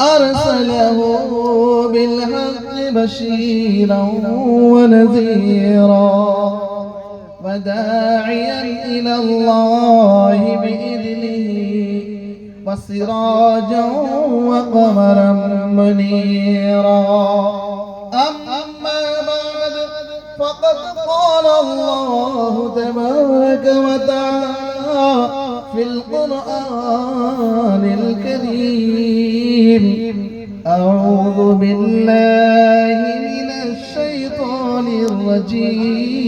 أرسله بالحق بشيرا ونذيرا وداعيا إلى الله بإذنه وسراجا وقمرا منيرا. أما بعد فقد قال الله تبارك وتعالى في القرآن الكريم: أعوذ بالله من الشيطان الرجيم.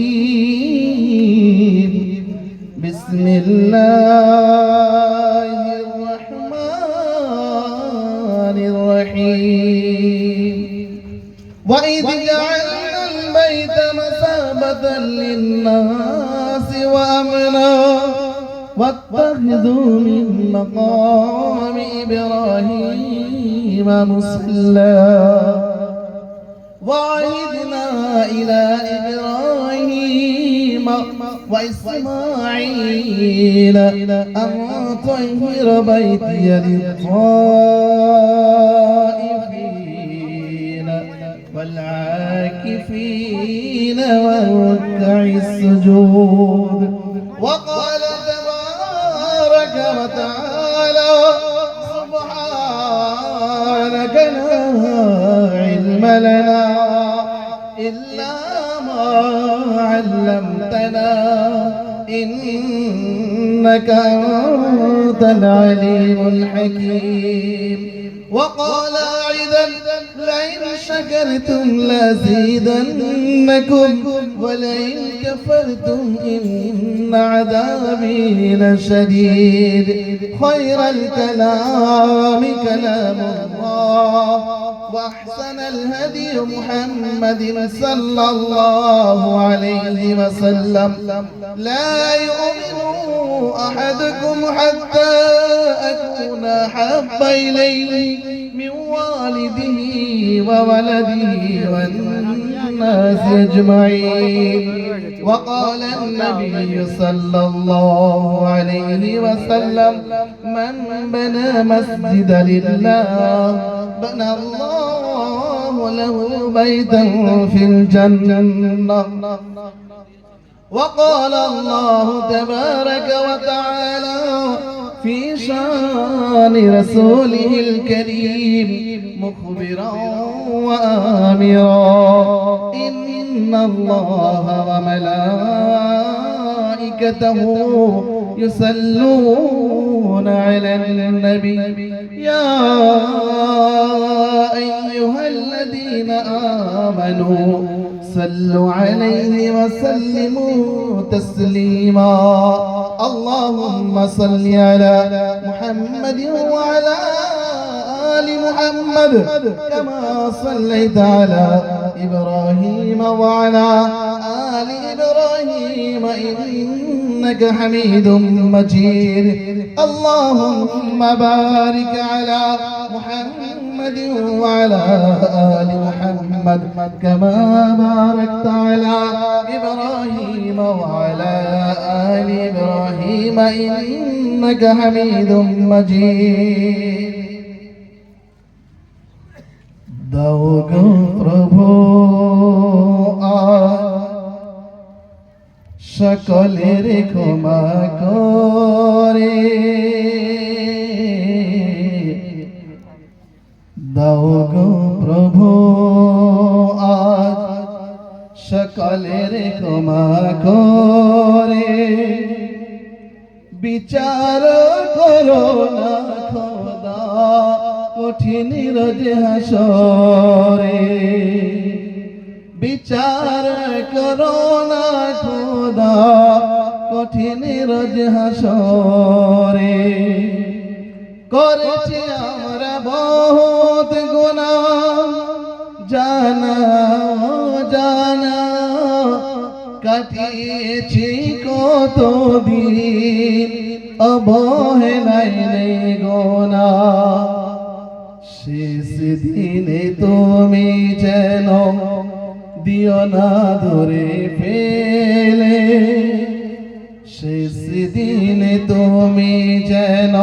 بسم الله الرحمن الرحيم. وإذ جعلنا البيت مثابة للناس وأمنا واتخذوا من مقام إبراهيم مصلى وعهدنا إلى إبراهيم وإسماعيل أن طهر بيتي للطائفين والعاكفين والركع السجود. وقال تبارك وتعالى: سبحانك لا علم لنا إلا ما علمتنا إنك أنت العليم الحكيم. وقال أيضا: لئن شكرتم لأزيدنكم ولئن كفرتم إن عذابي لشديد. خير الكلام كلام الله وأحسن الهدي محمد صلى الله عليه وسلم. لا يؤمن أحدكم حتى أكون أحب إليه من والده وولده والناس أجمعين. وقال النبي صلى الله عليه وسلم: من بنى مسجدا لله بنى الله له بيتا في الجنة. وقال الله تبارك وتعالى في شان رسوله الكريم مخبرا وآمرا: إن الله وملائكته يصلون على النبي يا أيها الذين آمنوا صلوا عليه وسلموا تسليما. اللهم صل على محمد وعلى آل محمد كما صليت على إبراهيم وعلى آل إبراهيم إنك حميد مجيد. اللهم بارك على محمد وعلى آل محمد كما باركت على إبراهيم وعلى آل إبراهيم إنك حميد مجيد. দাও গো প্রভু সকলের ক্ষমা করে, দাও গো প্রভু আজ সকলের ক্ষমা করে, বিচার করো না খোদা কঠিন রোজ হাসরে, বিচার করো না খোদা কঠিন রোজ হাসরে। করেছি আমরা বহুত গুনাহ জানা জানা, কাটিয়েছি কত দিন অবহেলায় গোনা। শেষ দিনে তুমি যেন দিও না ধরে ফেলে, শেষ দিনে তুমি যেন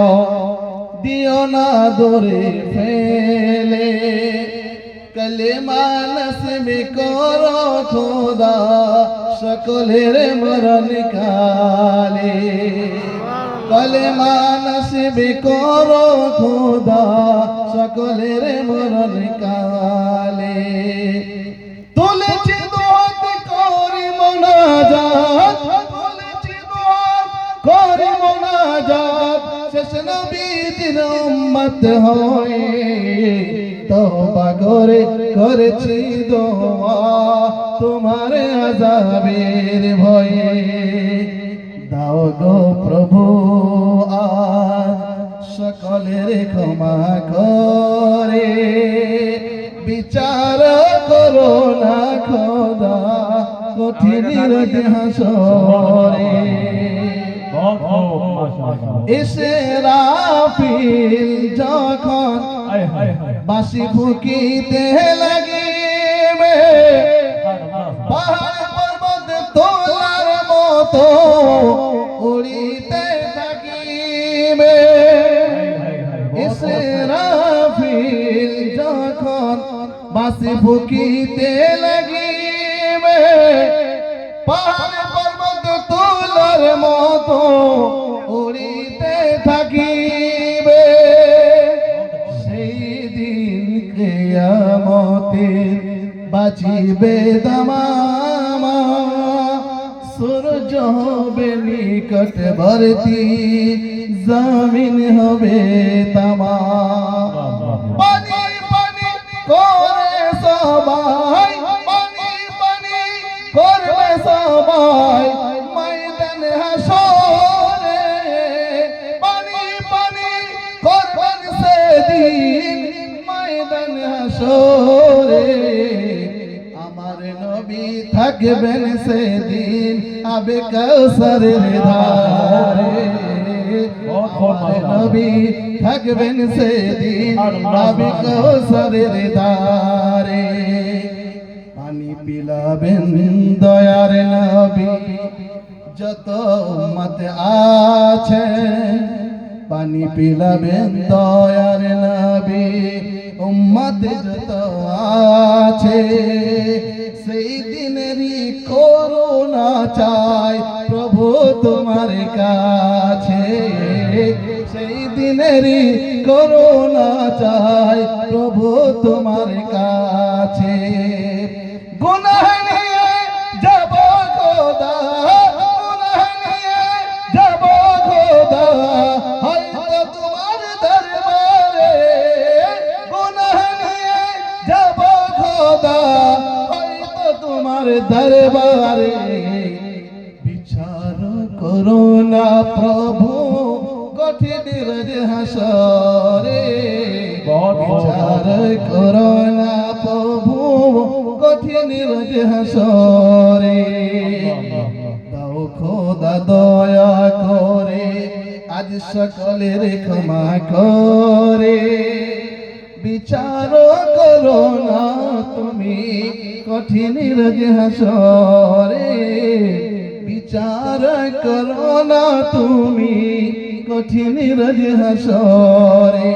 দিও না দূরে ফেলে কলেমা নসিব করো খোদা সকলের মরণ কালে কলেমা নসিব করো খোদা সকলের মরণ কালে তুলেছি দোয়াত করি মোনাজাত তুলেছি দোয়াত করি মোনাজাত শেষ নবীর উম্মত হয়ে তওবা করে করেছি দোয়া তোমার আযাবের ভয়ে দাও গো প্রভু আজ সকলের ক্ষমা করে বিচার করো না খোদা কঠিন রোজ হাসরে ইসরাফিল যখন বাঁশি ফুঁকিতে লাগিবে পাহাড় পর্বত তোলার মতো উড়িতে থাকিবে ইসরাফিল যখন বাঁশি ফুঁকিতে লাগিবে পাহাড় পর্বত তোলার মতো উড়িতে থাকিবে সেই দিন কিয়ামতে বাজিবে দামামা সূর্য হবে নিকটবর্তী জমিন হবে তামা পানি পানি করে সবাই পানি পানি করবে সবাই ময়দান হাসরে পানি পানি করবেন সেদিন ময়দান হাসরে আমার নবী থাকবেন সেদিন আবে কাউসারের ধারে আমার নবী থাকবেন সেদিন আবে কাউসারের ধারে পানি পিলাবেন দয়ার নবী যত উম্মত আছে পানি পিলাবেন দয়ার নবী উম্মত যত আছে সেই দিনেরই করুণা চাই প্রভু তোমার কাছে সেই দিনেরই করুণা চাই প্রভু তোমার কাছে গুনাহ নিয়ে যাব খোদা গুনাহ নিয়ে যাব খোদা হয়তো তোমার দরবারে গুনাহ নিয়ে যাব খোদা হয়তো তোমার দরবারে বিচার করো না প্রভু কঠিন রোজ হাসরে বিচার করো না প্রভু কঠিন রোজ হাসরে দাও খোদা দয়া করে আজ সকলের ক্ষমা করে বিচার করো না তুমি কঠিন রোজ হাসরে বিচার করো না তুমি কঠিন রোজ হাসরে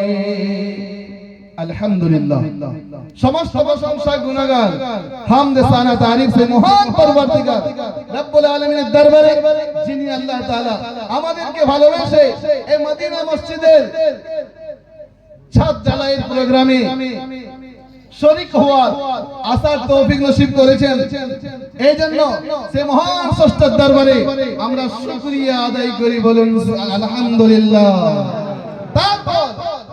আলহামদুলিল্লাহ সমস্ত প্রশংসা গুণগান হামদ সানা তারিফ সে মহান পরবর্তীগার রব্বুল আলামিনের দরবারে যিনি আল্লাহ তাআলা আমাদেরকে ভালোবেসে এই মদিনা মসজিদের ছাদ ঢালাইয়ের প্রোগ্রামে শরীক হওয়ার আসার তৌফিক নসিব করেছেন এই জন্য সে মহান স্রষ্টার দরবারে আমরা শুকরিয়া আদায় করি বলুন আলহামদুলিল্লাহ তারপর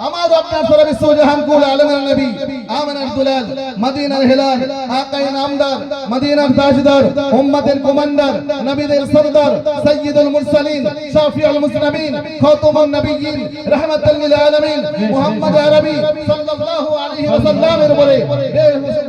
আমার আপনার সারা বিশ্ব জাহান কুল আলমের নবী আমিনার দুলাল মদিনার হেলাল আকায়ে নামদার মদিনার তাজদার উম্মতের কমান্ডার নবীদের সরদার সাইয়্যিদুল মুরসালিন শাফিউল মুসলিমিন খাতামুন নবিয়্যিন রাহমাতাল লিল আলামিন মুহাম্মদ আরবি সাল্লাল্লাহু আলাইহি ওয়াসাল্লামের উপরে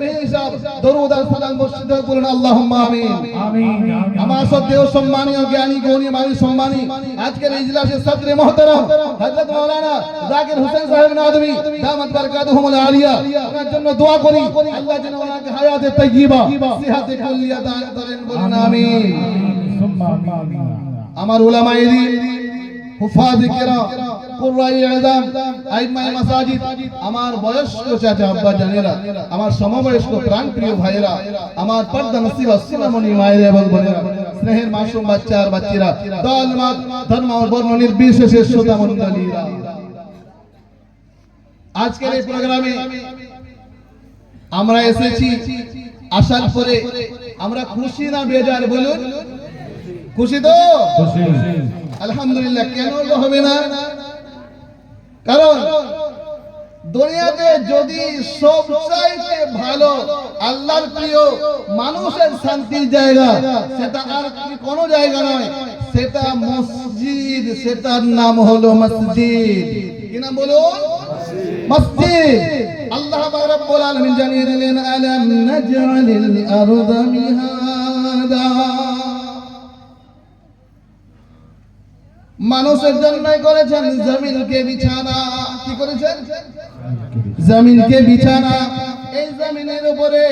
বেহিসাব দরুদ আর সালাম বর্ষিত করুন আল্লাহুম্মা আমিন আমিন আমার শ্রদ্ধেয় সম্মানীয় জ্ঞানী গৌরী মাননীয় সম্মানী আজকের ইজলাসের সদরে মুহতারাম হযরত মাওলানা জাকির হোসেন সাহেব নাদবী দামাত বরকাতুহুমুল আলিয়া ওনার জন্য দোয়া করি আল্লাহ যেন ওনাকে হায়াতে তাইয়্যিবা সিহাতে কুল্লিয়া দান করেন বলুন আমিন সুম্মা আমিন আমার উলামায়ে দ্বীন হুফাজ কিরাম, কুররাই আযম, আইমায়ে মাসাজিদ, আমার বয়স্ক চাচা আব্বা জানেরা, আমার সমবয়স্ক প্রাণপ্রিয় ভাইয়েরা, আমার পর্দা নসিবা সুনামণি মায়েরা এবং বোনেরা, স্নেহের মাসুম বাচ্চা আর বাচ্চারা, দল মত ধর্ম ও বর্ণ নির্বিশেষে শ্রোতা মণ্ডলীরা, আজকের এই প্রোগ্রামে আমরা এসেছি। আসার পরে আমরা খুশি না বেজার বলুন? খুশি তো? আলহামদুলিল্লাহ। কেন হবে না? কারণ দুনিয়াতে যদি সবচাইতে ভালো আল্লাহর প্রিয় মানুষের শান্তির জায়গা, সেটা আর কোনো জায়গা নয়, সেটা মসজিদ। সেটার নাম হলো মসজিদ। কি নাম বলুন? মসজিদ। আল্লাহ পাক রব্বুল আলামিন জানিয়ে দিলেন, আলাম নাজআলিল আরদা মিহাদা। মানুষের জন্য করেছেন জমিনকে বিছানা। কি করেছেন? জমিনকে বিছানা। এই জমিনের উপরে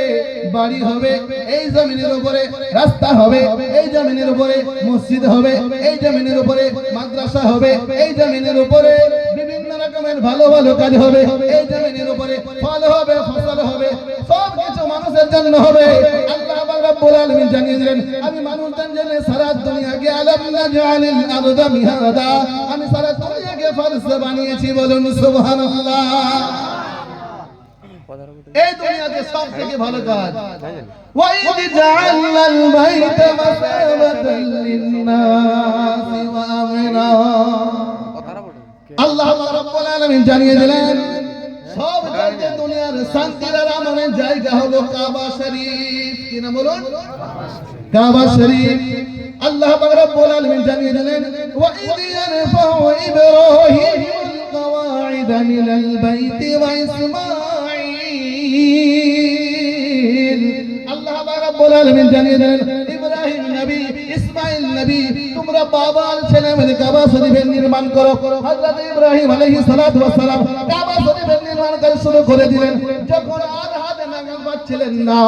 বাড়ি হবে, এই জমিনের উপরে রাস্তা হবে, এই জমিনের উপরে মসজিদ হবে, এই জমিনের উপরে মাদ্রাসা হবে, এই জমিনের উপরে বিভিন্ন রকমের ভালো ভালো কাজ হবে, এই জমিনের উপরে ফল হবে, ফসল হবে, সব কিছু মানুষের জন্য হবে। আল্লাহ পাক রব্বুল আলামিন জানিয়ে দিলেন, আমি মানুষদের জন্য সারা দুনিয়াকে আলাম নাজআলিল আরদা মিহাদা, আমি সারা দুনিয়াকে ফারশ বানিয়েছি। বলুন সুবহানাল্লাহ। এই দুনিয়াতে সবথেকে ভালো কাজ, ওয়াইদ জাআলনাল বাইতা মাসাবাতাল লিন-নাসি ওয়া আমনা। আল্লাহ রাব্বুল আলামিন জানিয়ে দিলেন, সব চাইতে দুনিয়ার শান্তির আর আমানের জায়গা হলো কাবা শরীফ। কি নাম বলুন? কাবা শরীফ। আল্লাহ রাব্বুল আলামিন জানিয়ে দিলেন, ওয়াইদ ইয়ারফাউ ইব্রাহিমুল কওয়াইদা মিনাল বাইতি ওয়া ইসমাঈল। আল্লাহ রাব্বুল আলামিন জানিয়ে দিলেন, ইব্রাহিম নবী, ইসমাঈল নবী, তোমরা বাবা আর ছেলে মিলে কাবা শরীফের নির্মাণ করো। হযরত ইব্রাহিম আলাইহিস সালাতু ওয়াস সালাম কাবা শরীফের নির্মাণ কাজ শুরু করে দিলেন। যখন আর হাতে নাগাল পাচ্ছিলেন না,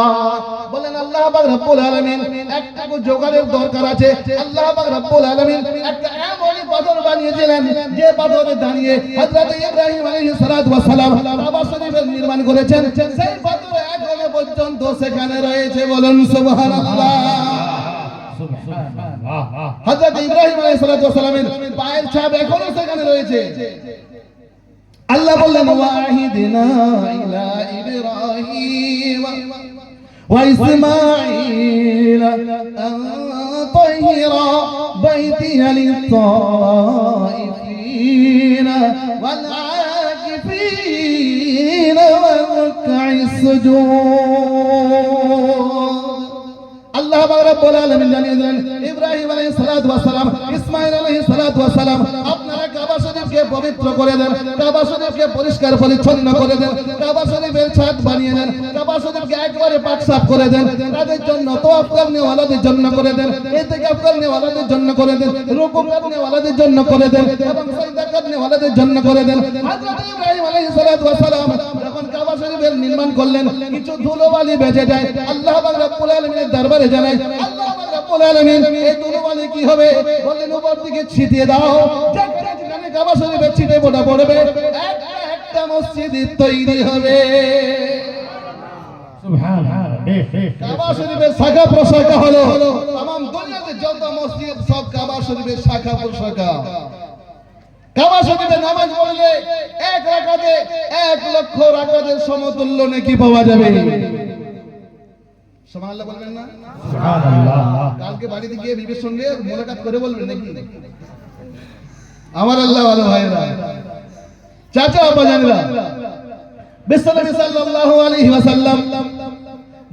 বলেন আল্লাহ পাক রব্বুল আলামিন একটা জোগাড়ের দরকার আছে। আল্লাহ পাক রব্বুল আলামিন একটা এমন পাথর বানিয়েছিলেন, যে পাথরে দাঁড়িয়ে হযরত ইব্রাহিম আলাইহিস সালাতু ওয়াস সালাম কাবা শরীফের নির্মাণ করেছেন। সেই পাথর এখনো পর্যন্ত সেখানে রয়েছে। বলুন সুবহানাল্লাহ। হযরত ইব্রাহিম আলাইহিস সালাতু ওয়াস সালামের পায়ের ছাপ এখনো সেখানে রয়েছে। আল্লাহ বললেন, ওয়াহিদিনা ইলা ইব্রাহিম ওয়া ইসমাঈল আন তাহিরা বাইতিয়া লিত-তাইফিনা ওয়াল আকিফিনা ওয়া রাক'আস সুজুদ। আল্লাহ পাক রব্বুল আলামিন জানিয়ে দিলেন, ইব্রাহিম আলাইহিস সালাতু ওয়াস সালাম, ইসমাঈল আলাইহিস সালাতু ওয়াস সালাম, আপনারা কাবা শরীফকে পবিত্র করে দেন, কাবা শরীফকে পরিষ্কার পরিচ্ছন্ন করে দেন, কাবা শরীফের ছাদ বানিয়ে দেন, কাবা শরীফকে একবারে পাক সাফ করে দেন। তাদের জন্য তওয়াফ করনে ওয়ালাদের জন্য করে দেন, ইতিকাফ করনে ওয়ালাদের জন্য করে দেন, রুকু করনে ওয়ালাদের জন্য করে দেন এবং সিজদা করনে ওয়ালাদের জন্য করে দেন। হযরত ইব্রাহিম আলাইহিস সালাতু ওয়াস সালাম যখন কাবা শরীফের নির্মাণ করলেন, কিছু ধুলোবালি বেজে যায়। আল্লাহ পাক রব্বুল আলামিনের দরবারে জানাই, আল্লাহ পাক রব্বুল আলামিন এই ধুলোবালি কি হবে? বললেন উপর দিকে ছিটিয়ে দাও। যেখানে কাবা শরীফের ছিটে ফোঁটা পড়বে, একটা মসজিদ তৈরি হবে। কাবা শরীফের শাখা প্রশাখা হলো तमाम দুনিয়াতে যত মসজিদ সব কাবা শরীফের শাখা প্রশাখা। কাবা শরীফে নামাজ পড়লে এক রাকাতে 1 লক্ষ রাকাতের সমতুল্য নেকি পাওয়া যাবে। সুবহানাল্লাহ বলবেন না? সুবহানাল্লাহ। কালকে বাড়িতে গিয়ে বিবির সঙ্গে মোলাকাত করে বলবেন নাকি? আমার আল্লাহ ভালো ভাইরা, চাচা বাজানেরা, বিশ্বনবী সাল্লাল্লাহু আলাইহি ওয়াসাল্লাম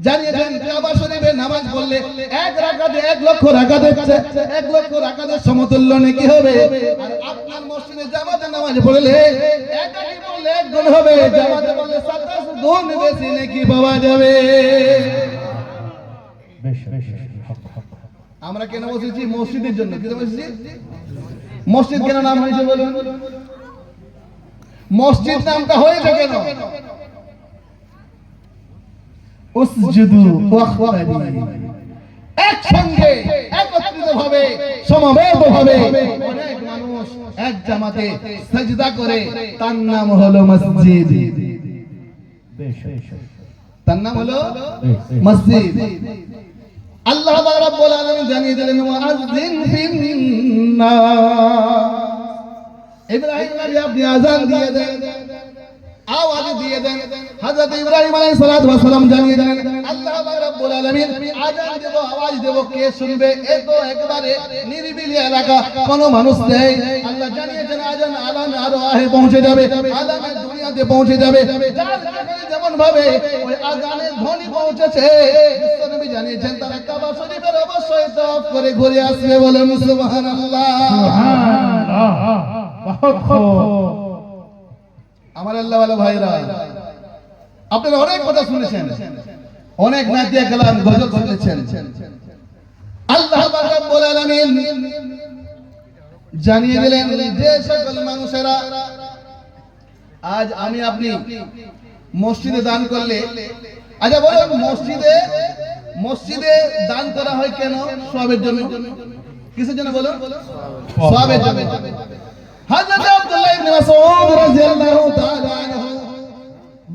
জানিয়েছেন, কাবা শরীফে নামাজ পড়লে 1 রাকাতে 1 লক্ষ রাকাতের 1 লক্ষ রাকাতের সমতুল্য নেকি হবে। আর আপনার মসজিদে জামাতে নামাজ পড়লে একাকি পড়লে 1 গুণ হবে, জামাতে পড়লে 27 গুণ বেশি নেকি পাওয়া যাবে। আমরা কেন বসেছি? মসজিদের জন্য। কি বসেছি? মসজিদ কেন নাম হয়েছে বলুন? মসজিদ নামটা হয়েছে কেন? উসজুদু ওয়াখতারি, একসঙ্গে একত্রিত ভাবে সমাবেত ভাবে অনেক মানুষ এক জামাতে সাজদা করে তার নাম হলো মসজিদ। তার নাম হলো মসজিদ। আল্লাহ রাব্বুল আলামিন জানিয়ে দিলেন মুআজ্জিন ফিন্নাস। ইব্রাহিম নবী আপনি আযান দিয়ে দেন, আওয়াজ দিয়ে দেন। হযরত ইব্রাহিম আলাইহিস সালাতু ওয়াস সালাম জানিয়ে দিলেন আল্লাহ রাব্বুল আলামিন আযান দেব, আওয়াজ দেব, কে শুনবে? এ তো একবারে নিরিবিলি এলাকা, কোনো মানুষ নেই। আল্লাহ জানিয়েছেন আযান আলামে আরওয়াহে পৌঁছে যাবে, আলামে দুনিয়াতে পৌঁছে যাবে। যার যেখানে যেমন ভাবে ওই আযানের ধ্বনি পৌঁছেছে, বিশ্বনবী জানিয়েছেন তারা কাবা শরীফের অবশ্যই তওয়াফ করে ঘুরে আসবে। বলেন সুবহানাল্লাহ। আমার আল্লাহ ওয়ালা ভাইরা, আপনারা অনেক কথা শুনেছেন, অনেক নাতিয়া কালাম গজল শুনেছেন। আল্লাহ রাব্বুল আলামিন জানিয়ে দিলেন যে সকল মানুষেরা আজ আমি আপনি মসজিদে দান করলে, আচ্ছা বলুন মসজিদে দান করা হয় কেন? সওয়াবের জন্য। কিসের জন্য বলুন? সওয়াবের জন্য। হযরত আব্দুল্লাহ ইবনে মাসউদ রাদিয়াল্লাহু তাআলা আনহু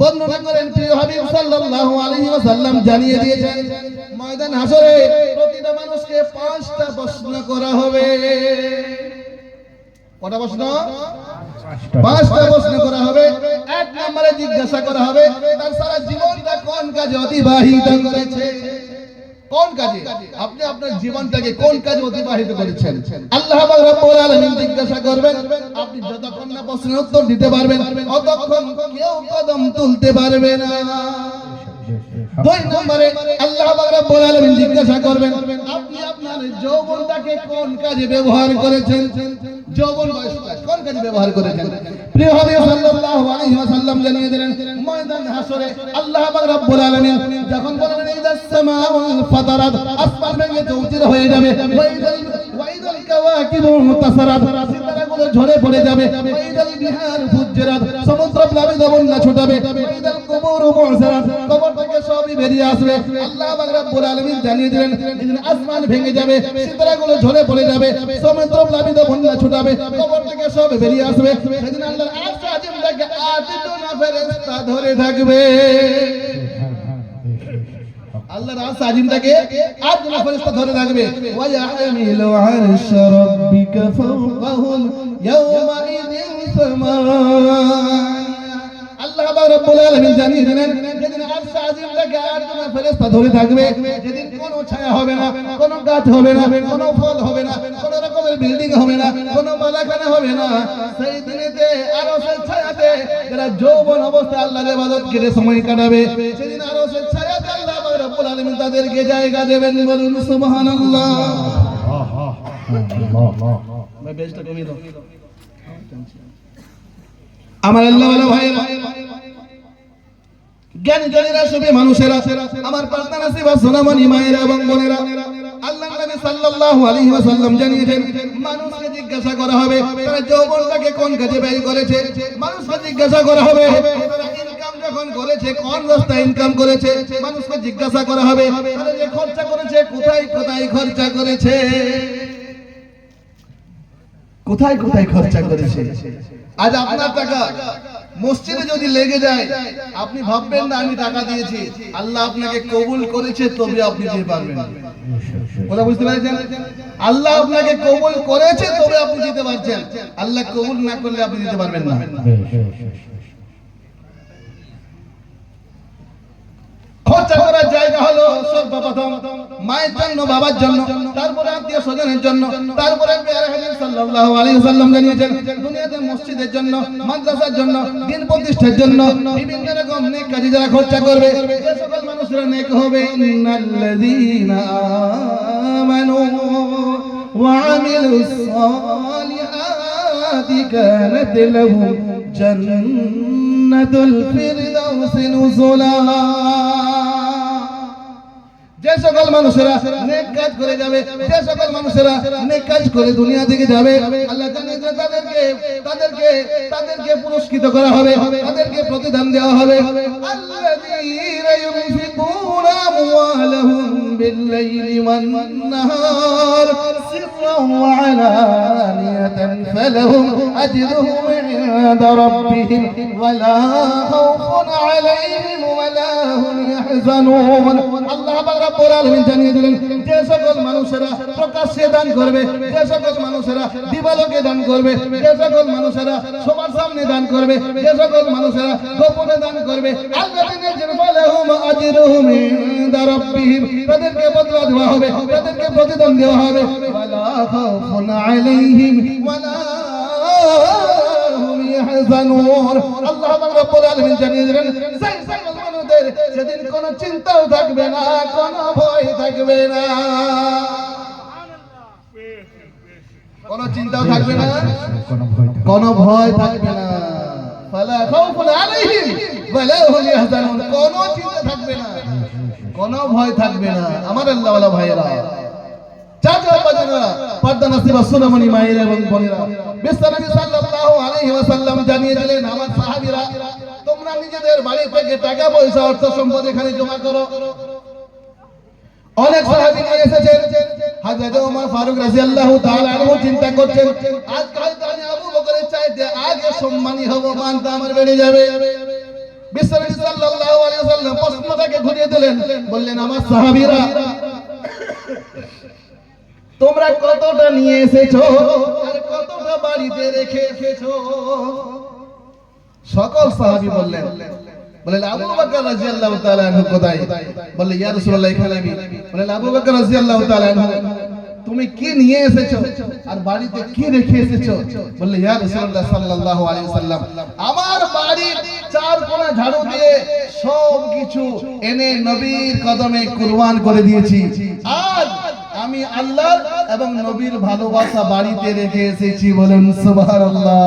বর্ণনা করেন, প্রিয় হাবিব সাল্লাল্লাহু আলাইহি ওয়াসাল্লাম জানিয়ে দিয়েছেন ময়দান হাশরে প্রতিটা মানুষকে 5টা প্রশ্ন করা হবে। কটা প্রশ্ন? 5টা প্রশ্ন করা হবে। এক নম্বরে জিজ্ঞাসা করা হবে তার সারা জীবনটা কোন কাজে অতিবাহিত করেছে। কোন কাজে আপনি আপনার জীবনটাকে কোন কাজে অতিবাহিত করেছেন? আল্লাহ রাব্বুল আলামিন জিজ্ঞাসা করবেন। আপনি যতক্ষণ না প্রশ্নের উত্তর দিতে পারবেন ততক্ষণ কেউ কদম তুলতে পারবে না। 2 নম্বরে আল্লাহ রাব্বুল আলামিন জিজ্ঞাসা করবেন আপনি আপনার যৌবনটাকে কোন কাজে ব্যবহার করেছেন। যৌবন বয়সটা কোন কাজে ব্যবহার করেছেন? প্রিয় হাবিব সাল্লাল্লাহু আলাইহি ওয়াসাল্লাম জানিয়ে দিলেন ময়দান হাশরে আল্লাহ রাব্বুল আলামিন যখন বলবেন ইদাস সামাউ ফাতারাত, আসমান ভেঙে চৌচির হয়ে যাবে, ওয়াইদাল কাওয়াকিবু মুতাসারাত, সিতারাগুলো ঝরে পড়ে যাবে, ওয়াইদাল বিহার ফুজ্জিরাত, সমুদ্র প্লাবিত বন্যা ছুটাবে, ওয়াইদাল কুবুর মু'সারাত, কবর থেকে সবই বেরিয়ে আসবে। আল্লাহ রাব্বুল আলামিন জানিয়ে দিলেন যেদিন আসমান ভেঙে যাবে, সিতারাগুলো ঝরে পড়ে যাবে, সমুদ্র প্লাবিত বন্যা ছুটাবে, কবর থেকে সব বেরিয়ে আসবে, সেদিন আল্লাহর আরশ আজিমটাকে 8টা ফেরেশতা ধরে থাকবে। আল্লাহর আরশ আজিমটাকে 8টা ফেরেশতা ধরে থাকবে। ওয়া ইয়াহমিলু আরশ রাব্বিকা ফাওকাহুম ইয়াওমা ইযিন সামান। আল্লাহ রাব্বুল আলামিন জানিয়ে দিলেন যেদিন আরশ আজিমটাকে 8টা ফেরেশতা ধরে থাকবে, যেদিন কোনো ছায়া হবে না, কোনো গাছ হবে না, কোনো ফল হবে না, কোনো রকমের বিল্ডিং হবে না, কোনো বালাখানা হবে না। সেই দিনেতে আরশের ছায়াতে যারা যৌবন অবস্থায় আল্লাহর ইবাদত করে সময় কাটাবে, সেদিন আরশের ছায়াতে আল্লাহ রাব্বুল আলামিন তাদেরকে জায়গা দেবেন। বলুন সুবহানাল্লাহ। ভাই বেশটা কমিয়ে দাও। আমার আল্লাহ ওয়ালা ভাইরা, জ্ঞানী জনেরা, সবে মানুষেরা, আমার পার্টনার আছে বা সোনামণি মায়েরা এবং বোনেরা, আল্লাহ নবী সাল্লাল্লাহু আলাইহি ওয়াসাল্লাম জানিয়েছেন মানুষকে জিজ্ঞাসা করা হবে তারা যৌবনটাকে কোন কাজে ব্যয় করেছে। মানুষকে জিজ্ঞাসা করা হবে তারা ইনকাম যখন করেছে কোন রাস্তায় ইনকাম করেছে। মানুষকে জিজ্ঞাসা করা হবে তারা যে খরচা করেছে কোথায় কোথায় খরচা করেছে, কোথায় কোথায় খরচা করেছে। আজ আপনার টাকা মসজিদে যদি লেগে যায় আপনি ভাববেন না আমি টাকা দিয়েছি, আল্লাহ আপনাকে কবুল করেছে তবে আপনি দিতে পারবেন। কথা বুঝতে পেরেছেন? আল্লাহ আপনাকে কবুল করেছে তবে আপনি দিতে পারছেন, আল্লাহ কবুল না করলে আপনি দিতে পারবেন না। খরচা করার জায়গা হলো সর্বপ্রথম মায়ের জন্য, বাবার জন্য, তারপরে আত্মীয় স্বজনের জন্য, তারপরে প্রিয় হাবিব সাল্লাল্লাহু আলাইহি ওয়াসাল্লাম জানিয়েছেন দুনিয়াতে মসজিদের জন্য, মাদ্রাসার জন্য, দ্বীন প্রতিষ্ঠার জন্য, বিভিন্ন রকম নেক কাজে যারা খরচা করবে যে সকল মানুষরা নেক হবে। ইন্নাল্লাযীনা আমানু ওয়া আমিলুস সালিহাতি কানাত লাহুম জান্নাতুল ফিরদাউসি নুজুলা। যে সকল মানুষেরা নেক কাজ করে যাবে, যে সকল মানুষেরা নেক কাজ করে দুনিয়া থেকে যাবে, আল্লাহ জানিয়ে দিলেন তাদেরকে পুরস্কৃত করা হবে, তাদেরকে প্রতিদান দেওয়া হবে। আল্লাযীনা ইউনফিকুনা আমওয়ালাহুম বিল-লাইলি ওয়ান-নাহার সিররান ওয়া আলানিয়াতান ফালাহুম আজরুহুম ইনদা রাব্বিহিম ওয়া লা খাউফুন আলাইহিম ওয়া লা হুম ইয়াহজানুন। আল্লাহ রাব্বুল আলামিন জানিয়ে দিলেন যে সকল মানুষেরা প্রকাশ্যে দান করবে, যে সকল মানুষেরা দিবালোকে দান করবে, যে সকল মানুষেরা সবার সামনে দান করবে, যে সকল মানুষেরা গোপনে দান করবে, আল্লাযীনা ফালাহুম আজরুহুম ইনদা রাব্বিহিম, তাদেরকে বদলা দেওয়া হবে, তাদেরকে প্রতিদান দেওয়া হবে। ওয়ালা খাউফুন আলাইহিম ওয়ালা হুম ইয়াহজানুন। আল্লাহ রাব্বুল আলামিন জানিয়ে দিলেন সেদিন কোনো চিন্তাও থাকবে না, কোনো ভয় থাকবে না, কোনো চিন্তাও থাকবে না, কোনো ভয় থাকবে না। ফালা খাউফুন আলাইহিম ওয়ালা হুম ইয়াহজানুন, কোনো চিন্তা থাকবে না, কোনো ভয় থাকবে না। আমার আল্লাহ ওয়ালা ভাইয়েরা, চাচা বাজারা, পর্দা নসিবা সুনামনি মায়েরা এবং বোনেরা, বিশ্বনবী সাল্লাল্লাহু আলাইহি ওয়াসাল্লাম জানিয়ে দিলেন, আমার সাহাবীরা তোমরা নিজেদের বাড়ি থেকে টাকা পয়সা অর্থ সম্পদ এখানে জমা করো। অনেক সাহাবী নিয়ে এসেছেন, হযরত ওমর ফারুক রাদিয়াল্লাহু তাআলা আনহু চিন্তা করছেন আজকাল আমি আবু বকরের চাইতে আগে সম্মানী হব, মানটা আমার বেড়ে যাবে। বিশ্বনবী সাল্লাল্লাহু আলাইহি ওয়াসাল্লাম প্রশ্নটাকে ঘুরিয়ে দিলেন, বললেন আমার সাহাবীরা তোমরা কতটা নিয়ে এসেছো আর কতটা বাড়িতে রেখে এসেছো? সকল সাহাবী বললেন আবু বকর রাদিয়াল্লাহু তাআলা আনহু কোথায়? বললে ইয়া রাসূলুল্লাহ এখানে আমি। বললেন আবু বকর রাদিয়াল্লাহু তাআলা আনহু তুমি কি নিয়ে এসেছো আর বাড়িতে কি রেখে এসেছো? বললে ইয়া রাসূলুল্লাহ সাল্লাল্লাহু আলাইহি ওয়াসাল্লাম আমার বাড়ির চার কোণা ঝাড়ু দিয়ে সব কিছু এনে নবীর কদমে কুরবান করে দিয়েছি, আর আমি আল্লাহ এবং নবীর ভালোবাসা বাড়িতে রেখে এসেছি। বলেন সুবহানাল্লাহ।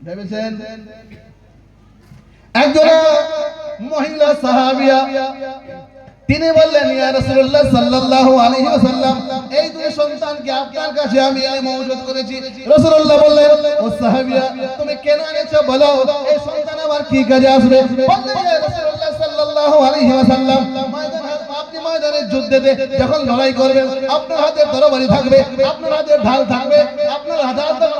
ভেবেছেন একজন মহিলা সাহাবিয়া, তিনি বললেন ইয়া রাসূলুল্লাহ সাল্লাল্লাহু আলাইহি ওয়াসাল্লাম এই দুই সন্তানকে আপনার কাছে আমি এনে মওজুদ করেছি। রাসূলুল্লাহ বললেন ও সাহাবিয়া তুমি কেন এনেছো বলো, এই সন্তান আমার কি কাজে আসবে? বললেন ইয়া রাসূলুল্লাহ সাল্লাল্লাহু আলাইহি ওয়াসাল্লাম আপনি ময়দানে যুদ্ধে যখন লড়াই করবেন আপনার হাতে তরবারি থাকবে, আপনার হাতে ঢাল থাকবে, আপনার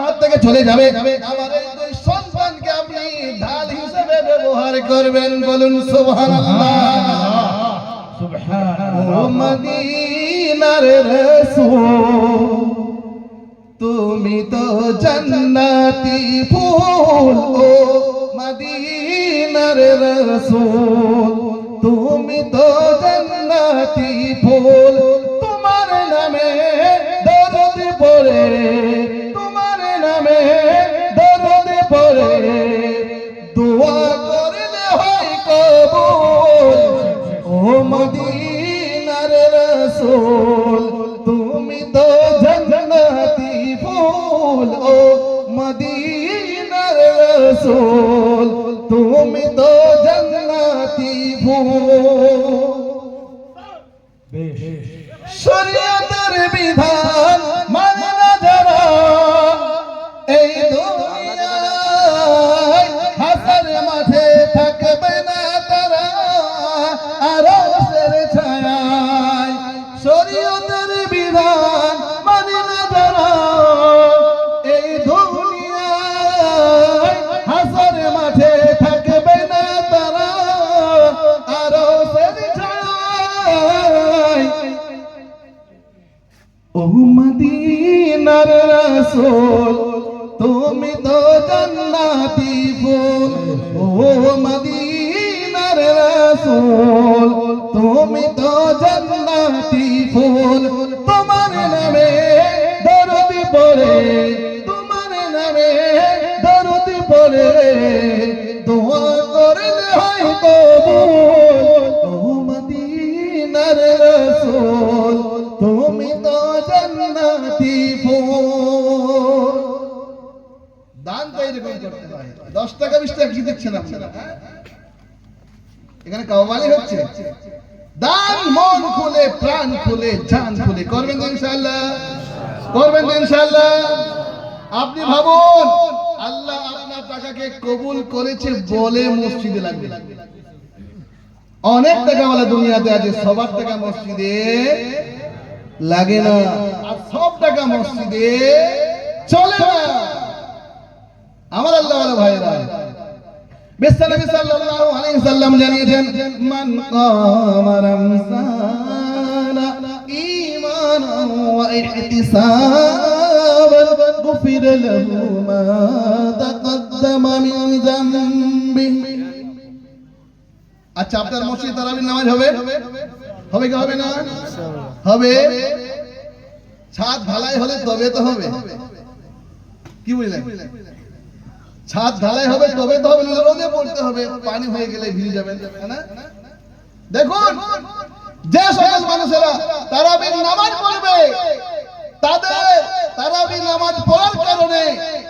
হাত থেকে চলে যাবে, আমার এই দুই সন্তানকে আপনি ঢাল হিসেবে ব্যবহার করবেন। বলুন সুবহানাল্লাহ। ও মদিনার রাসূল তুমি তো জান্নাতি ফুল, ও মদিনার রাসূল তুমি তো জান্নাতি ফুল, তোমার নামে দরুদ পড়ে, তোমার নামে দরুদ পড়ে দোয়া করলে হয় কবুল। ও মদিনার রাসূল তুমি তো জান্নাতি ফুল, ও মদিনার রাসূল তুমি তো জান্নাতি ফুল। শরীয়তের বিধান মানে না যারা এই দুনিয়ায় হাসর মাঠে থাকবে না তারা আরশের ছায়ায়। শরীয়তের বিধান মানে না যারা এই দুনিয়ায় হাসর মাঠে থাকবে না তারা আরশের ছায়ায়। ও মদিনার রাসূল তুমি তো জান্নাতি ফুল, ও মদিনার রাসূল তুমি তো জান্নাতি ফুল, তোমার নামে দরুদ পড়ে, তোমার নামে দরুদ পড়ে দোয়া করলে হয় কবুল। ও মদিনার রাসূল তুমি তো জান্নাতি ফুল। দান তো এরকম করতে হয়, 10 টাকা 20 টাকা কি দিচ্ছেন আপনারা? এখানে কাওয়ালি হচ্ছে। দান মন খুলে, প্রাণ খুলে, জান খুলে করবেন তো ইনশাআল্লাহ, করবেন তো ইনশাআল্লাহ। আপনি ভাবুন আল্লাহ আপনার টাকাকে কবুল করেছে বলে মসজিদে লাগবে। অনেক টাকাওয়ালা দুনিয়াতে আছে, সবার টাকা মসজিদে লাগে না, আর সব টাকা মসজিদে চলে না। আমার আল্লাহওয়ালা ভাইরা, বিশ্বনবী সাল্লাল্লাহু আলাইহি সাল্লাম জানিয়েছেন, মান কামা রমজানা ঈমানান ওয়া ইহতিসাবান গুফিরা লাহু মা তাকদ্দামা মিন যামবিহি। আচ্ছা, আপনার মসজিদে তারাবির নামাজ হবে? হবে কি হবে না? হবে। ছাদ ঢালাই হলে তবে তো হবে, কি বুঝলেন? ছাদ ঢালাই হবে তবে তো হবে, রোদে পড়তে হবে, পানি হয়ে গেলে ভিজে যাবেন না। দেখুন, যে সকল মানুষেরা তারাবির নামাজ পড়বে, তাদের তারাবির নামাজ পড়ার কারণে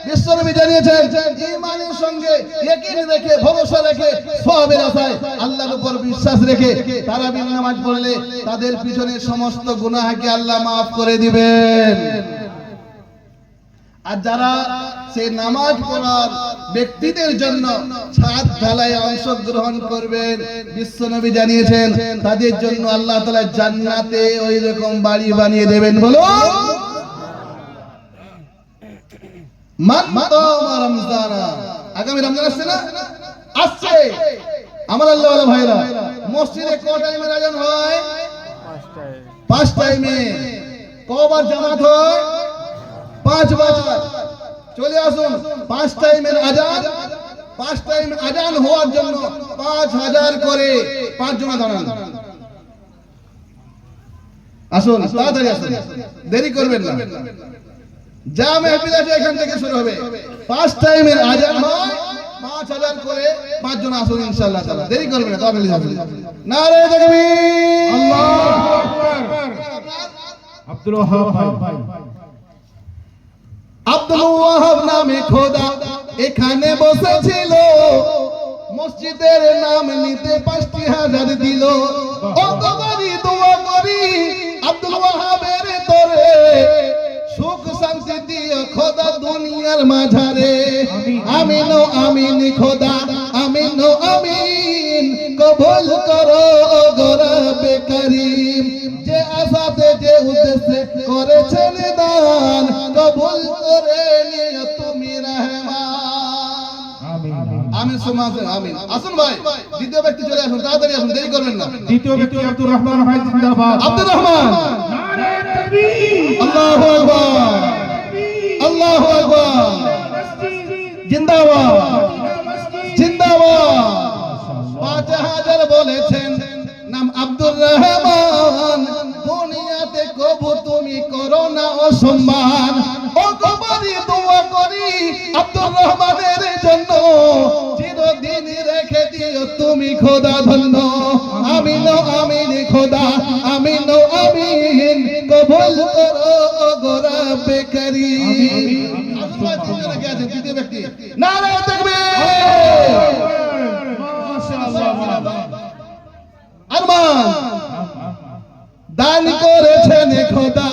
বিশ্বনবী জানিয়েছেন, ঈমানের সঙ্গে ইয়াকিন রেখে, ভরসা রেখে, সওয়াবের আশায়, আল্লাহর উপর বিশ্বাস রেখে তারাবির নামাজ পড়লে তাদের পিছনের সমস্ত গুনাহকে আল্লাহ মাফ করে দিবেন। আর যারা সেই নামাজ পড়ার ব্যক্তিদের জন্য ছাদ ঢালাই অংশগ্রহণ করবেন, বিশ্বনবী জানিয়েছেন তাদের জন্য আল্লাহ তাআলা জান্নাতে ওই রকম বাড়ি বানিয়ে দেবেন। বলো মান কামা রমজানা। আগামী রমজান আসছে না? আসছে। আমার আল্লাহওয়ালা ভাইরা, মসজিদে ক টাইমে আজান হয়? 5 টাইমে। কবার জামাত হয়? 5 বার। চলে আসুন, 5 টাইমের আজান। 5 টাইম আজান হওয়ার জন্য 5000 করে 5 জন দাঁড়ান। আসুন, তাড়াতাড়ি আসুন, দেরি করবেন না। যা মেহফিল আছে এখান থেকে শুরু হবে। 5 টাইমের আজান হয়, 5000 করে 5 জন আসুন ইনশাআল্লাহ তাআলা, দেরি করবেন না। তাড়াতাড়ি আসুন। নারে তাকবীর, আল্লাহু আকবার। আব্দুল ওয়াহাব ভাই, আব্দুল ওয়াহাব নামে খোদা এখানে বসেছিল, মসজিদের নাম নিতে 5000 দিল। ও কবরি দোয়া করি আব্দুল ওয়াহাবের তরে, সুখ শান্তি দিও খোদা দুনিয়ার মাঝারে। আমিন ও আমিন খোদা, আমিন ও আমিন, কবুল করো গো রব্বে করিম। যে আশাতে যে উদ্দেশ্যে করেছেন দান, কবুল করে নিও তুমি রহমান। আমিন আমিন সুমাতে আমিন। আসুন ভাই, দ্বিতীয় ব্যক্তি চলে আসুন, তাড়াতাড়ি আসুন, দেরি করবেন না। দ্বিতীয় ব্যক্তি আব্দুর রহমান ভাই, জিন্দাবাদ। আব্দুর রহমান, নারে তাকবীর, আল্লাহু আকবার, আল্লাহু আকবার, জিন্দাবাদ, জিন্দাবাদ। 5000 বলেছেন, নাম আব্দুর রহমান, দুনিয়াতে কবু তুমি করো না অসম্মান। ও কবরি দোয়া করি আব্দুর রহমানের জন্য, চিরদিন রেখে দিও তুমি খোদা ধন্য। আমিন ও আমিন খোদা, আমিন ও আমিন, কবুল করো গো রব্বে করিম। দ্বিতীয় ব্যক্তি, নারে তাকবীর, মাশাআল্লাহ। আরমান দান করেছেন খোদা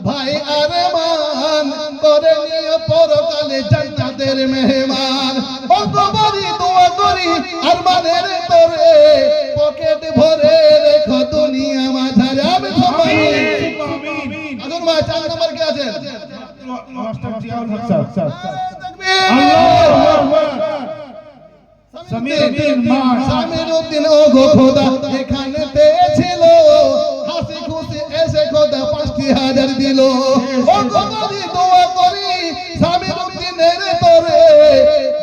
ভাই আরমান, করে নিয়ে পরকালে জান্নাতের মেহমান। ও কবরি দোয়া করি আরমানের তরে, পকেট ভরে রেখো দুনিয়া মাঝারে। আমি সবাই আদর মা 4 নম্বর কে আছেন? মাস্টার জিয়াউল হক স্যার। আল্লাহু আকবার। সামিরউদ্দিন ও গো খোদা এখানে পেয়েছিল, হাসি খুশি এসে খোদা 5000 দিল। ও কবরি দোয়া করি সামিরউদ্দিনের তরে,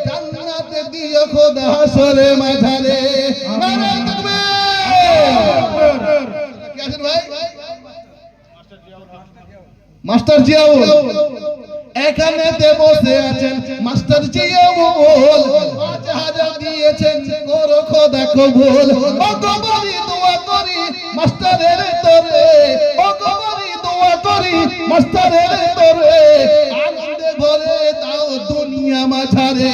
জান্নাতে দিও খোদা হাসরে মাঝারে। নারে তাকবীর। কে আছেন ভাই? মাস্টার জিয়াউল এখানেতে বসে আছেন। মাস্টার জিয়াউল 5000 দিয়েছেন, করো খোদা কবুল। ও কবরি দোয়া করি মাস্টারের তরে, ও কবরি দোয়া করি মাস্টারের তরে, আনন্দে ভরে দাও দুনিয়া মাঝারে।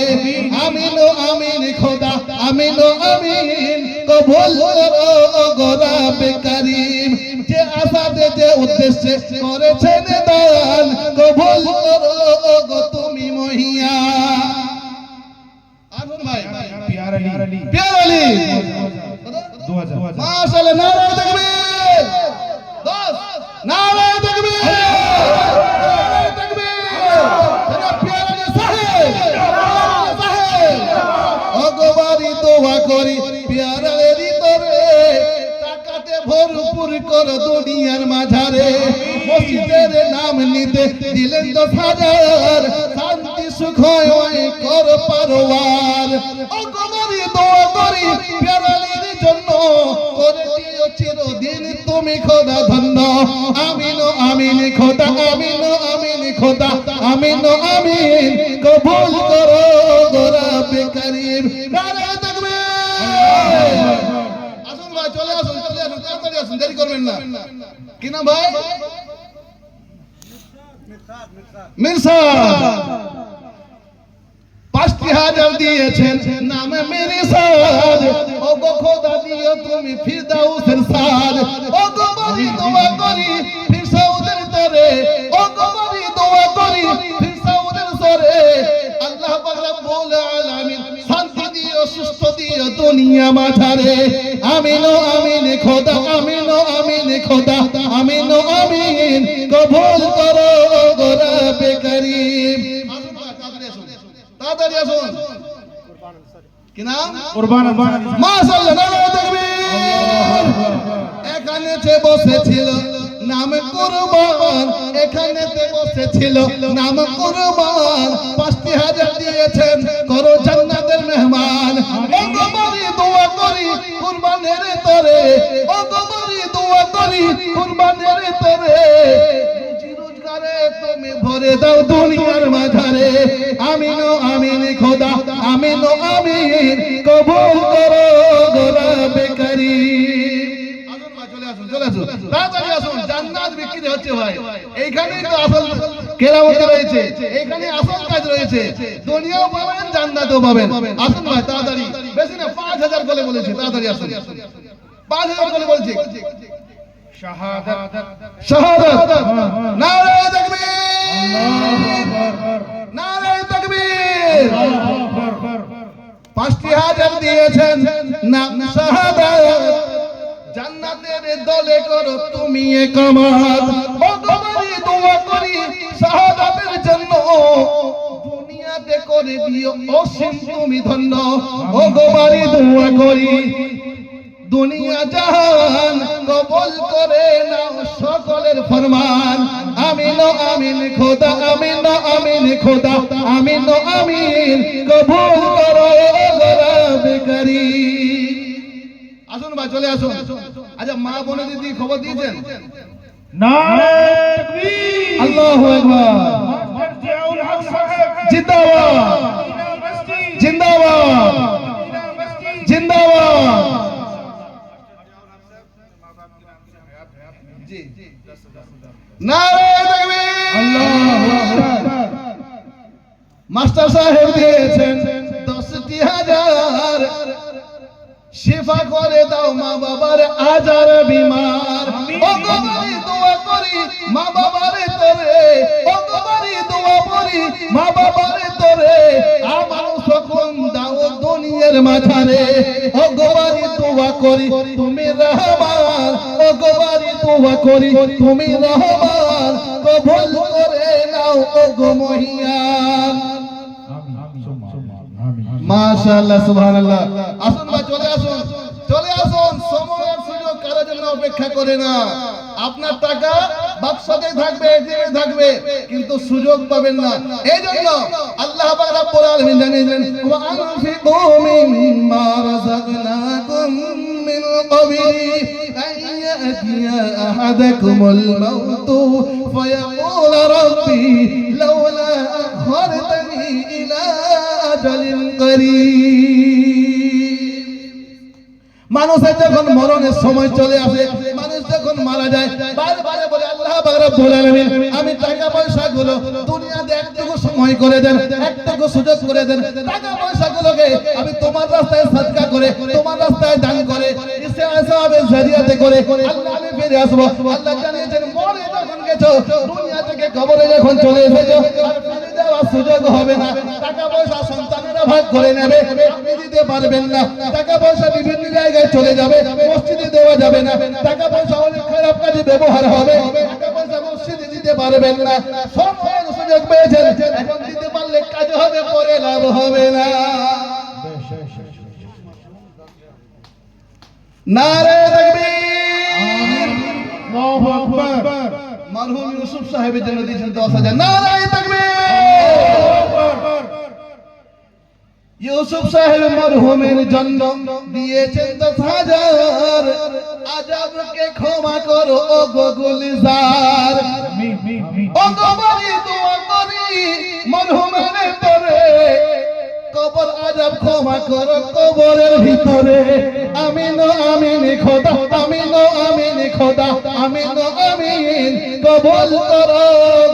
আমিন ও আমিন খোদা, আমিন ও আমিন কবুল করো গো রব্বে কারীম যে আসাতে যে উদ্দেশ্যে করেছেন দান কবুল করো গো তুমি মহিয়ান আসুন ভাই প্যারা আলী 2000 মাশাআল্লাহ নারে তাকবীর 10 নারে তাকবীর নারে তাকবীর জনাব প্যারা আলী সাহেব অগবারি দোয়া করি প্যারা আলী তোরে টাকাতে ভরপুর কর দুনিয়ার মাঝারে মসজিদের নাম নিতে দিলেন 10,000 শান্তি সুখ হয় কর পারওয়ার অগবারি দোয়া করি প্যারা আলীর জন্য করে দিও চিরদিন তুমি খোদা ধন্য আমিন ও আমিন খোদা আমিন ও আমিন খোদা আমিন ও আমিন কবুল করো গো রব্বে কারীম নারে তাকবীর আসুন ভাই চলে আসুন তাড়াতাড়ি আসুন দেরি করবেন না কি নাম ভাই মিরসাদ 5,000 দিয়েছেন নামে মিরসাদ ও গো খোদা দিও তুমি ফিরদাউসের সাদ ও গো বাড়ি দোয়া করি ফিরদাউসের তরে ও গো বাড়ি দোয়া করি ফিরদাউসের তরে আল্লাহ পাক রব্বুল আলামিন শান্তি দিও সুস্থ দিও দুনিয়া মাঝারে আমিন ও আমিন খোদা আমিন ও আমিন খোদা আমিন ও আমিন কবুল করো গো রব্বে কারীম তাড়াতাড়ি আসুন কি নাম কুরবান মাশাআল্লাহ নারে তাকবীর এখানেতে বসেছিল নাম কুরবান এখানেতে বসেছিল নাম কুরবান 5,000 দিয়েছেন করো জান্নাতের মেহমান ও গোমারি দোয়া করি কুরবানের তরে ও গোমারি দোয়া করি কুরবানের তরে রুজি রোজগারে তুমি ভরে দাও দুনিয়ার মাঝারে আমিন ও আমিন খোদা আমিন ও আমিন কবুল করো গো রব্বে কারীম আসুন ভাই চলে আসুন তাড়াতাড়ি আসুন জান্নাত বিক্রি হচ্ছে ভাই এইখানেই তো আসল কেরামত রয়েছে এইখানে আসল কাজ রয়েছে দুনিয়াও পাবেন জান্নাতও পাবেন আসুন ভাই তাড়াতাড়ি বেশি না 5,000 বলে বলেছি তাড়াতাড়ি আসুন 5,000 বলে বলছি শাহাদাত শাহাদাত নারে তাকবীর আল্লাহু আকবার নারে তাকবীর আল্লাহু আকবার 5,000 দিয়েছেন নাম শাহাদাত জান্নাতের দলে করো তুমি ইকামত ও গোমারি দোয়া করি শাহাদাতের জন্য দুনিয়াতে করে দিও অসীম তুমি ধন্য ও গোমারি দোয়া করি দুনিয়া জাহান কবুল করে নাও সকলের ফরমান আমিন ও আমিন খোদা আমিন ও আমিন খোদা আমিন ও আমিন কবুল করো গো রব্বে কারীম আসুন ভাই চলে আসুন আচ্ছা মা বোন দিদি খবর দিয়েছেন নারে তাকবীর আল্লাহু আকবার মাস্টার জিয়াউল হক সাহেব জিন্দাবাদ জিন্দাবাদ জিন্দাবাদ জি নারে তাকবীর আল্লাহু আকবার মাস্টার সাহেব দিয়েছেন 10,000 শিফা করে দাও মা বাবার আজার বিমার ও গোমারি দোয়া করি মা বাবার তোরে ও গোমারি দোয়া করি মা বাবার তোরে আমার সকল দাও দুনিয়ার মাঝারে ও গোমারি দোয়া করি তুমি রহমান ও গোমারি দোয়া করি তুমি রহমান কবুল করে নাও ও গো মহিয়ান মাশাআল্লাহ সুবহানাল্লাহ আসুন ভাই চলে আসুন সময়ের সুযোগ কারোর জন্য অপেক্ষা করে না আপনার টাকা বাক্সতে থাকবে এটিএমে থাকবে কিন্তু সুযোগ পাবেন না এইজন্য আল্লাহ পাক রব্বুল আলামিন জানিয়েছেন ওয়া আনফিকু মিম্মা রাযাকনাকুম মিন ক্বাবলি আন ইয়াতিয়া আহাদাকুমুল মাউতু ফায়াকুল রাব্বি লাওলা আখরতনি ইলা আজালিন করিম মানুষের যখন মরণের সময় চলে আসে মানুষ যখন মারা যায় বারবার বলে আল্লাহ পাক রব্বুল আলামিন আমি টাকা পয়সা গুলো দুনিয়াতে একটুকু সময় করে দেন একটুকু সুযোগ করে দেন টাকা পয়সা গুলোকে আমি তোমার রাস্তায় সদকা করে তোমার রাস্তায় দান করে ইসে আসবে জারিয়াতে করে আল্লাহ আমি ফিরে আসবো আল্লাহ জানিয়েছেন মরে যখন গেছো দুনিয়া থেকে কবরে যখন চলে এসেছো আর ফিরে যাওয়ার সুযোগ হবে না টাকা পয়সা সন্তানেরা ভাগ করে নেবে আপনি দিতে পারবেন না টাকা পয়সা বিভিন্ন জায়গায় চলে যাবে মসজিদে দেওয়া যাবে না টাকা পয়সা অনেক খারাপ কাজে ব্যবহার হবে টাকা পয়সা মসজিদে দিতে পারবেন না সময়ের সুযোগ পেয়েছেন এখন দিতে পারলে কাজ হবে পরে লাভ হবে না নারে তাকবীর আল্লাহু আকবার মরহুম ইউসুফ সাহেবের জন্য দিয়েছেন 10,000 নারে তাকবীর আল্লাহু আকবার ইউসুফ সাহেব মরহুমের জন্য দিয়েছেন 10,000 আজবকে ক্ষমা করো ও গো গুলজার ও গো বলি দোয়া করি মরহুমের তরে কবর আজব ক্ষমা করো কবরের ভিতরে আমিন আমিন খোদা আমিন আমিন খোদা আমিন আমিন কবুল করো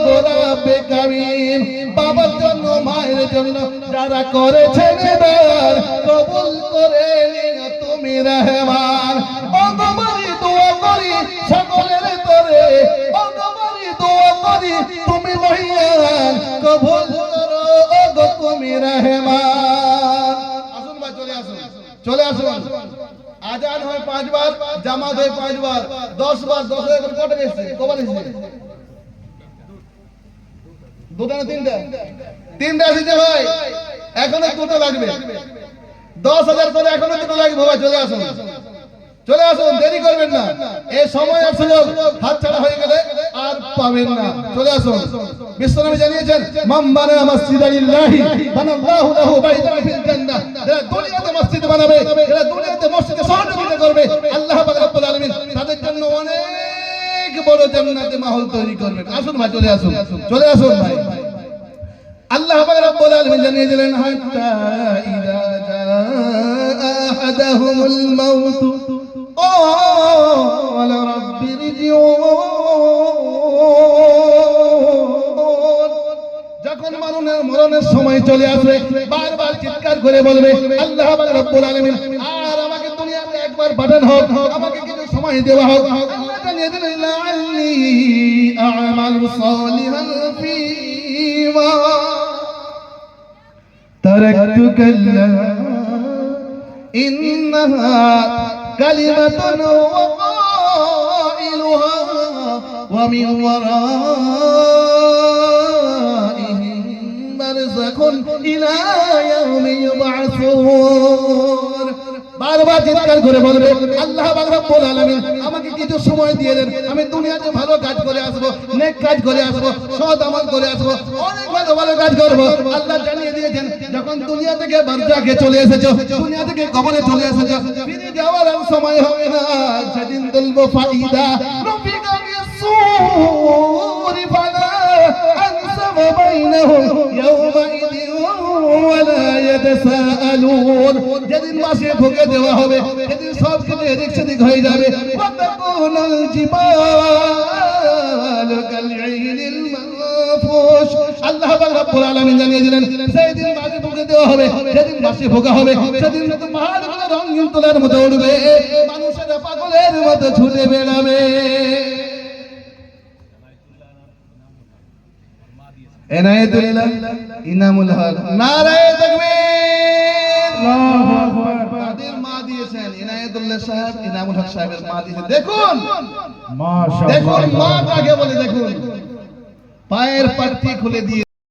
গো রব্বে কারীম বাবার জন্য মায়ের জন্য যারা করেছেন এবার কবুল করে নিও তুমি রহমান ও গো বলি দোয়া করি সকলের তরে ও গো বলি দোয়া করি তুমি মহিয়ান কবুল করো ও গো তুমি রহমান আসুন ভাই চলে আসুন আজান হয় 5 বার জামাত হয় 5 বার 10 বার 10 এর কত এসেছে কবার এসেছে দুটো না তিনটা এসেছে ভাই এখনো দুটো লাগবে 10,000 করে এখনো দুটো লাগবে ভাই চলে আসুন দেরি করবেন না এই সময় আর সুযোগ হাতছাড়া হয়ে গেলে আর পাবেন না চলে আসুন বিশ্বনবী জানিয়েছেন মান বানা মসজিদালিল্লাহি বানাল্লাহু লাহু বাইতান ফিল জান্নাহ যারা দুনিয়াতে মসজিদ বানাবে যারা দুনিয়াতে মসজিদে সহযোগিতা করবে আল্লাহ পাক রব্বুল আলামিন তাদের জন্য অনেক বড় জান্নাতে মাহল তৈরি করবেন আসুন ভাই চলে আসুন ভাই আল্লাহ পাক রব্বুল আলামিন জানিয়ে দিলেন হাত্তা ইযা জাআ আহাদাহুমুল মাউত قال رب ارجعون যখন মরণের সময় চলে আসবে বারবার চিৎকার করে বলবে আল্লাহ পাক রব্বুল আলামিন আর আমাকে দুনিয়াতে একবার পাঠানো হোক আমাকে কিছু সময় দেওয়া হোক আল্লাহ জানিয়ে দিলেন লাআল্লি আ'মালু সালিহান ফীমা তারাকতু কাল্লা ইন্নাহা কালিমাতুন ওয়া قائلها ومن ورائهم برزخ إلى يوم يبعثون বারবার চিৎকার করে বলবে আল্লাহ পাক রব্বুল আলামিন আমাকে কিছু সময় দিয়ে দেন আমি দুনিয়াতে ভালো কাজ করে আসব নেক কাজ করে আসব সৎ আমল করে আসব অনেক ভালো কাজ করব আল্লাহ জানিয়ে দিয়েছেন যখন দুনিয়া থেকে বারজাখে চলে এসেছো দুনিয়া থেকে কবরে চলে এসেছো ফিরে যাওয়ার আর সময় হবে না সেদিন বলবো ফাইদা রফিকা বিসূরি ফালা আনসাব বাইনাহুম ইয়াওমাইদিন ওয়ালা ইয়াতাসাআলুন যেদিন মাসে ভোগে দেওয়া হবে সেদিন সব কিছু এদিক সেদিক হয়ে যাবে ওয়াতাকুনুল জিবালু কালঈনিল মানফুশ আল্লাহ পাক রব্বুল আলামিন জানিয়ে দিলেন সেদিন মাসে ভোগে দেওয়া হবে যেদিন মাসে ভোগা হবে সেদিন তো পাহাড়গুলো রঙিন তুলার মতো উড়বে মানুষেরা পাগলের মতো ছুটে বেড়াবে এনায়েতুল্লাহ ইনামুল হক নারে তাকবীর আল্লাহু আকবার তাদের মা দিয়েছেন ইনায়েতুল্লাহ সাহেব ইনামুল হক সাহেবের মা দিয়েছেন দেখুন মাশাআল্লাহ দেখুন মা কাকে বলে দেখুন পায়ের পাট্টি খুলে দিয়ে